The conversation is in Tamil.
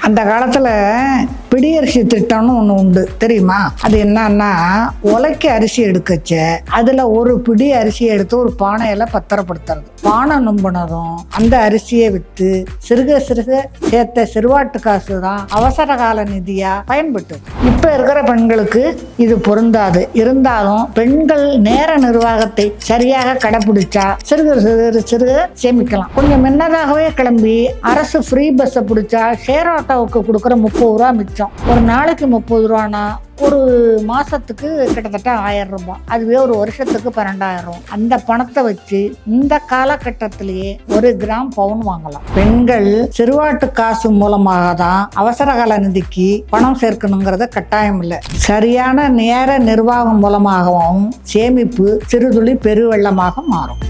அந்த காலத்துல பிடியரிசி திட்டம்னு ஒண்ணு உண்டு தெரியுமா? அது என்னன்னா, உலைக்கு அரிசி எடுக்கச்ச அதுல ஒரு பிடி அரிசியை எடுத்து ஒரு பானையில பத்திரப்படுத்துறது. பானை நொம்பினதும் அந்த அரிசியை வித்து சிறுக சிறுக சேர்த்த சிறுவாட்டு காசு தான் அவசர கால நிதியா பயன்பட்டு. இப்ப இருக்கிற பெண்களுக்கு இது பொருந்தாது. இருந்தாலும் பெண்கள் நேர நிர்வாகத்தை சரியாக கடைபிடிச்சா சிறுக சிறுக சிறுக சேமிக்கலாம். கொஞ்சம் முன்னதாகவே கிளம்பி அரசு ஃப்ரீ பஸ்ஸை பிடிச்சா ஷேர் ஆட்டோவுக்கு கொடுக்குற 30 ரூபா மிச்சம். ஒரு நாளைக்கு 30 ரூபானா ஒரு மாசத்துக்கு கிட்டத்தட்ட 1000 ரூபாய். அதுவே ஒரு வருஷத்துக்கு 12,000. அந்த பணத்தை வச்சு இந்த காலகட்டத்திலேயே 1 கிராம் பவுன் வாங்கலாம். பெண்கள் சிறுவாட்டு காசு மூலமாக தான் அவசர கால நிதிக்கு பணம் சேர்க்கணுங்கிறத கட்டாயம் இல்லை. சரியான நேர நிர்வாகம் மூலமாகவும் சேமிப்பு சிறுதுளி பெருவெள்ளமாக மாறும்.